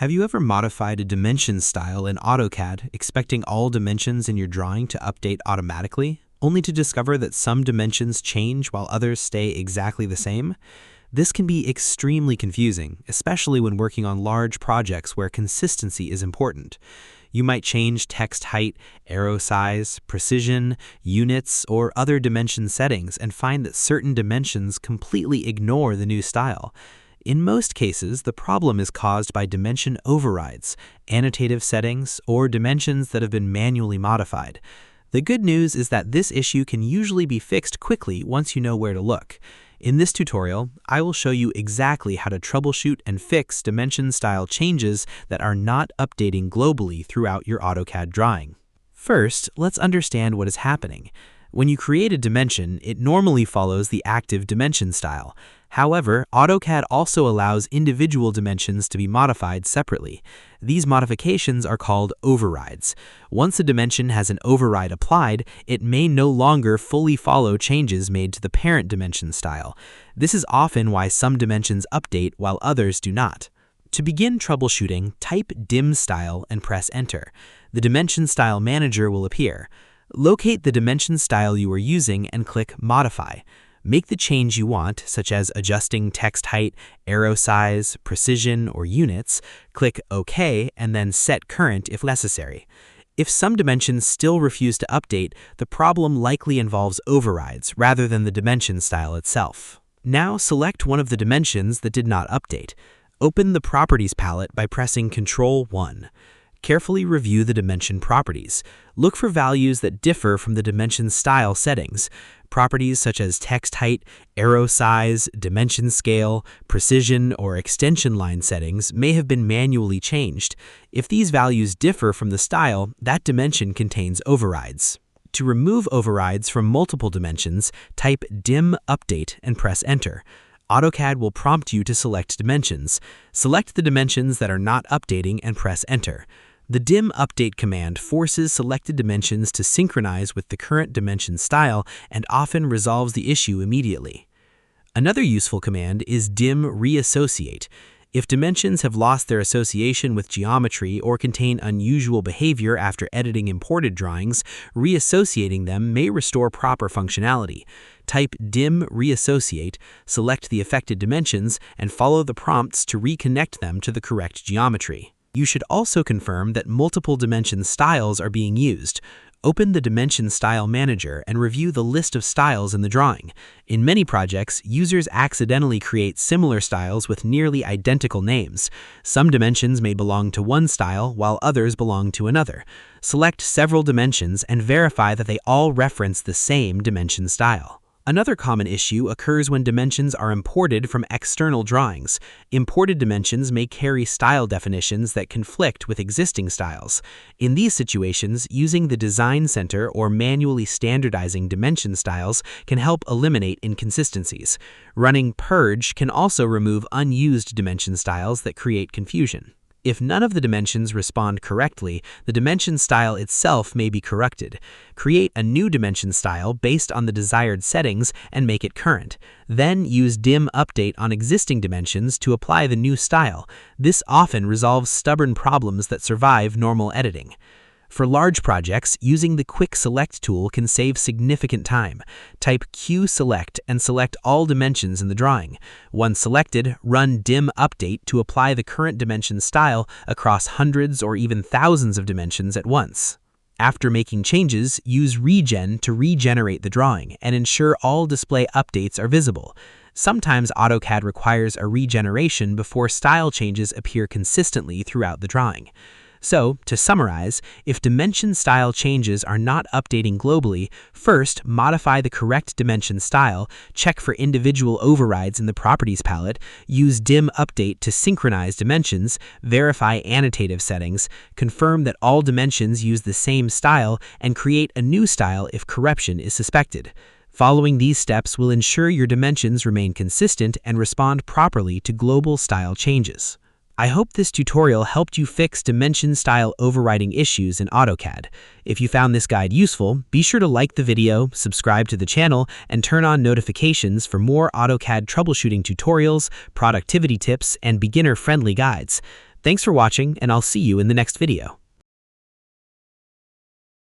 Have you ever modified a dimension style in AutoCAD, expecting all dimensions in your drawing to update automatically, only to discover that some dimensions change while others stay exactly the same? This can be extremely confusing, especially when working on large projects where consistency is important. You might change text height, arrow size, precision, units, or other dimension settings and find that certain dimensions completely ignore the new style. In most cases, the problem is caused by dimension overrides, annotative settings, or dimensions that have been manually modified. The good news is that this issue can usually be fixed quickly once you know where to look. In this tutorial, I will show you exactly how to troubleshoot and fix dimension style changes that are not updating globally throughout your AutoCAD drawing. First, let's understand what is happening. When you create a dimension, it normally follows the active dimension style. However, AutoCAD also allows individual dimensions to be modified separately. These modifications are called overrides. Once a dimension has an override applied, it may no longer fully follow changes made to the parent dimension style. This is often why some dimensions update while others do not. To begin troubleshooting, type dimstyle and press Enter. The Dimension Style Manager will appear. Locate the dimension style you are using and click Modify. Make the change you want, such as adjusting text height, arrow size, precision, or units. Click OK and then Set Current if necessary. If some dimensions still refuse to update, the problem likely involves overrides rather than the dimension style itself. Now select one of the dimensions that did not update. Open the Properties palette by pressing Ctrl+1. Carefully review the dimension properties. Look for values that differ from the dimension style settings. Properties such as text height, arrow size, dimension scale, precision, or extension line settings may have been manually changed. If these values differ from the style, that dimension contains overrides. To remove overrides from multiple dimensions, type dim update and press Enter. AutoCAD will prompt you to select dimensions. Select the dimensions that are not updating and press Enter. The dim update command forces selected dimensions to synchronize with the current dimension style and often resolves the issue immediately. Another useful command is dim reassociate. If dimensions have lost their association with geometry or contain unusual behavior after editing imported drawings, reassociating them may restore proper functionality. Type dim reassociate, select the affected dimensions, and follow the prompts to reconnect them to the correct geometry. You should also confirm that multiple dimension styles are being used. Open the Dimension Style Manager and review the list of styles in the drawing. In many projects, users accidentally create similar styles with nearly identical names. Some dimensions may belong to one style while others belong to another. Select several dimensions and verify that they all reference the same dimension style. Another common issue occurs when dimensions are imported from external drawings. Imported dimensions may carry style definitions that conflict with existing styles. In these situations, using the Design Center or manually standardizing dimension styles can help eliminate inconsistencies. Running Purge can also remove unused dimension styles that create confusion. If none of the dimensions respond correctly, the dimension style itself may be corrupted. Create a new dimension style based on the desired settings and make it current. Then use dim update on existing dimensions to apply the new style. This often resolves stubborn problems that survive normal editing. For large projects, using the Quick Select tool can save significant time. Type Q-Select and select all dimensions in the drawing. Once selected, run dim update to apply the current dimension style across hundreds or even thousands of dimensions at once. After making changes, use Regen to regenerate the drawing and ensure all display updates are visible. Sometimes AutoCAD requires a regeneration before style changes appear consistently throughout the drawing. So, to summarize, if dimension style changes are not updating globally, first, modify the correct dimension style, check for individual overrides in the Properties palette, use dim update to synchronize dimensions, verify annotative settings, confirm that all dimensions use the same style, and create a new style if corruption is suspected. Following these steps will ensure your dimensions remain consistent and respond properly to global style changes. I hope this tutorial helped you fix dimension style overriding issues in AutoCAD. If you found this guide useful, be sure to like the video, subscribe to the channel, and turn on notifications for more AutoCAD troubleshooting tutorials, productivity tips, and beginner-friendly guides. Thanks for watching, and I'll see you in the next video.